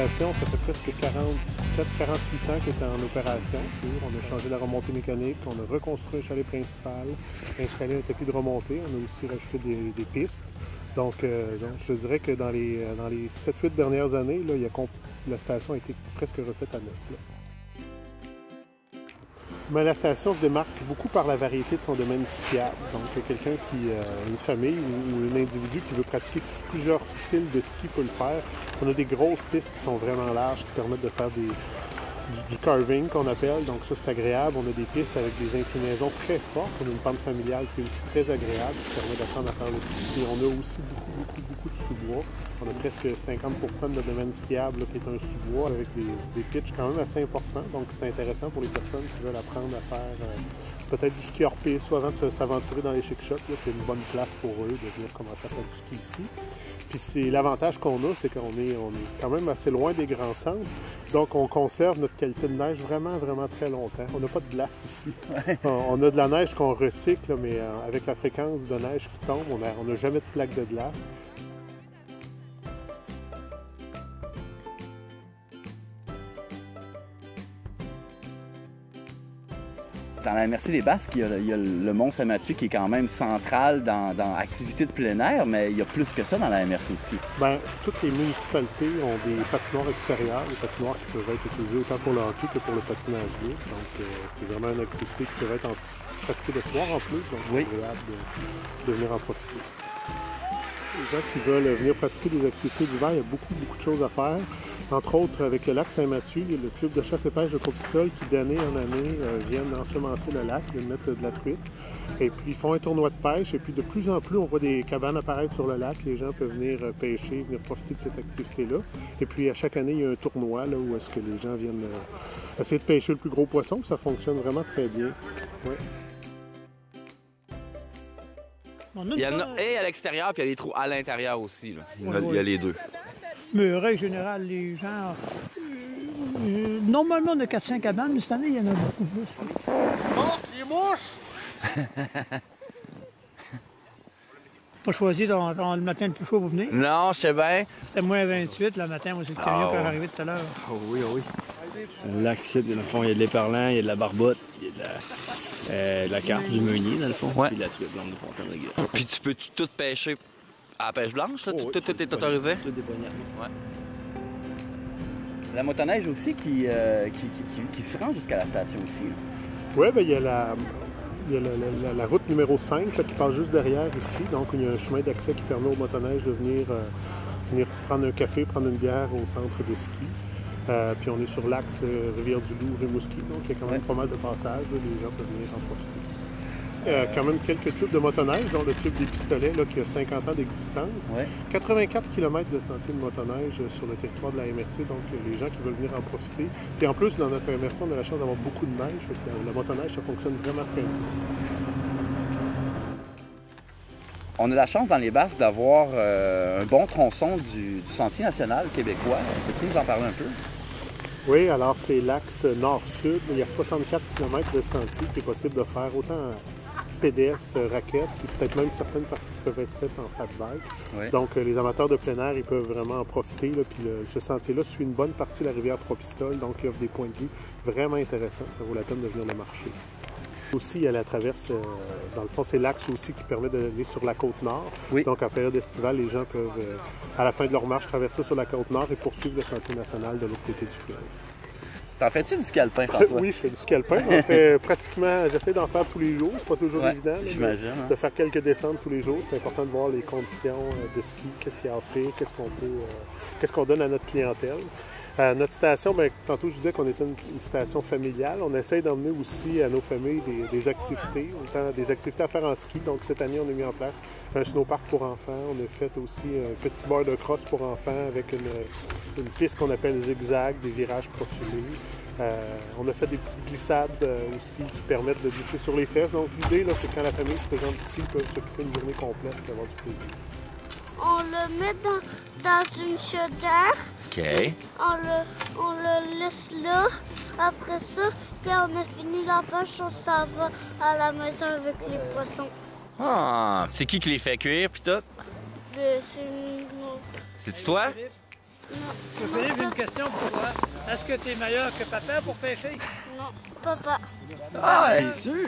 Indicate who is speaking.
Speaker 1: station, ça fait presque 47-48 ans qu'elle est en opération. On a changé la remontée mécanique, on a reconstruit un chalet principal, installé un tapis de remontée, on a aussi rajouté des pistes. Donc, je te dirais que dans les 7-8 dernières années, là, la station a été presque refaite à neuf. Là. Mais la station se démarque beaucoup par la variété de son domaine skiable. Donc, quelqu'un qui, une famille ou un individu qui veut pratiquer plusieurs styles de ski peut le faire. On a des grosses pistes qui sont vraiment larges, qui permettent de faire du carving qu'on appelle. Donc ça, c'est agréable. On a des pistes avec des inclinaisons très fortes. On a une pente familiale qui est aussi très agréable, qui permet d'apprendre à faire le ski. Et on a aussi beaucoup de sous-bois. On a presque 50% de notre domaine skiable là, qui est un sous-bois avec des pitchs quand même assez importants. Donc c'est intéressant pour les personnes qui veulent apprendre à faire peut-être du ski hors piste, soit avant de s'aventurer dans les chic-chocs. C'est une bonne place pour eux de venir commencer à faire du ski ici. Puis l'avantage qu'on a, c'est qu'on est quand même assez loin des grands centres. Donc on conserve notre qualité de neige vraiment très longtemps. On n'a pas de glace ici. On a de la neige qu'on recycle, là, mais avec la fréquence de neige qui tombe, on n'a jamais de plaque de glace.
Speaker 2: Dans la MRC des Basques, il y a le Mont Saint-Mathieu qui est quand même central dans l'activité de plein air, mais il y a plus que ça dans la MRC aussi.
Speaker 1: Bien, toutes les municipalités ont des patinoires extérieures, des patinoires qui peuvent être utilisés autant pour le hockey que pour le patinage libre. Donc, c'est vraiment une activité qui peut être pratiquée le soir en plus, donc c'est agréable de venir en profiter. Les gens qui veulent venir pratiquer des activités d'hiver, il y a beaucoup de choses à faire. Entre autres, avec le lac Saint-Mathieu, il y a le club de chasse et pêche de Cropistole qui, d'année en année, viennent ensemencer le lac, viennent mettre de la truite. Et puis, ils font un tournoi de pêche. Et puis, de plus en plus, on voit des cabanes apparaître sur le lac. Les gens peuvent venir pêcher, venir profiter de cette activité-là. Et puis, à chaque année, il y a un tournoi là, où est-ce que les gens viennent essayer de pêcher le plus gros poisson. Ça fonctionne vraiment très bien. Ouais.
Speaker 3: Il y en a à l'extérieur, puis il y a les trous à l'intérieur aussi. Là. Il y a les deux.
Speaker 4: Mais en règle générale, les gens... normalement, on a 400 cabanes, mais cette année, il y en a beaucoup plus.
Speaker 5: Monte les mouches!
Speaker 4: Pas choisi dans le matin le plus chaud pour venir.
Speaker 3: Non, je sais bien.
Speaker 4: C'était moins 28 le matin, moi, c'est le camion qui est arrivé tout à l'heure.
Speaker 5: Oh oui, oh oui.
Speaker 6: Le lac ici, dans le fond, il y a de l'éparlant, il y a de la barbotte, il y a de la carpe du meunier, dans le fond,
Speaker 3: ouais.
Speaker 6: Puis de la truite blanche de Fontaine-Régulière.
Speaker 3: Puis tu peux tout pêcher à la pêche blanche, là?
Speaker 6: Oh,
Speaker 3: tout est autorisé?
Speaker 6: Tout est poignard.
Speaker 3: Ouais.
Speaker 2: La motoneige aussi qui se rend jusqu'à la station aussi.
Speaker 1: Oui, bien, il y a la route numéro 5 là, qui passe juste derrière ici. Donc, il y a un chemin d'accès qui permet aux motoneiges de venir prendre un café, prendre une bière au centre de ski. Puis on est sur l'axe Rivière-du-Loup, Rimouski, donc il y a quand même pas mal de passages, là, les gens peuvent venir en profiter. Quand même quelques tubes de motoneige, dont le tube des Pistolets là, qui a 50 ans d'existence. Ouais. 84 km de sentiers de motoneige sur le territoire de la MRC, donc les gens qui veulent venir en profiter. Puis en plus, dans notre MRC, on a la chance d'avoir beaucoup de neige, fait que la motoneige, ça fonctionne vraiment très bien.
Speaker 2: On a la chance dans les Basques d'avoir un bon tronçon du Sentier national québécois. Peux-tu nous en parler un peu?
Speaker 1: Oui, alors c'est l'axe nord-sud. Il y a 64 km de sentiers qui est possible de faire, autant pédestre, raquette, puis peut-être même certaines parties qui peuvent être faites en fat bike. Oui. Donc les amateurs de plein air, ils peuvent vraiment en profiter. Là, puis ce sentier-là suit une bonne partie de la rivière Trois-Pistoles, donc il offre des points de vue vraiment intéressants. Ça vaut la peine de venir le marcher. Aussi, il y a la traverse, dans le fond, c'est l'axe aussi qui permet d'aller sur la côte nord. Oui. Donc, en période estivale, les gens peuvent, à la fin de leur marche, traverser sur la côte nord et poursuivre le sentier national de l'autre côté du fleuve.
Speaker 2: T'en fais-tu du ski alpin, François?
Speaker 1: Oui, je fais du ski alpin. J'en fais pratiquement, j'essaie d'en faire tous les jours. C'est pas toujours évident de faire quelques descentes tous les jours. C'est important de voir les conditions de ski, qu'est-ce qu'il y a à offrir, qu'est-ce qu'on donne à notre clientèle. Notre station, bien, tantôt je disais qu'on était une station familiale. On essaie d'emmener aussi à nos familles des activités, autant des activités à faire en ski. Donc cette année, on a mis en place un snowpark pour enfants. On a fait aussi un petit bar de cross pour enfants avec une piste qu'on appelle zigzag, des virages profilés. On a fait des petites glissades aussi qui permettent de glisser sur les fesses. Donc l'idée, c'est que quand la famille se présente ici, ils peuvent s'occuper une journée complète et avoir du plaisir.
Speaker 7: On le met dans une chaudière.
Speaker 3: OK.
Speaker 7: On le laisse là. Après ça, puis on a fini la pêche, on s'en va à la maison avec les poissons.
Speaker 3: Ah, c'est qui les fait cuire puis tout?
Speaker 7: C'est une...
Speaker 3: C'est-tu toi?
Speaker 7: Non.
Speaker 4: Philippe, j'ai une question pour toi. Est-ce que tu es meilleur que papa pour pêcher?
Speaker 7: Non, papa.
Speaker 2: Ah, c'est sûr!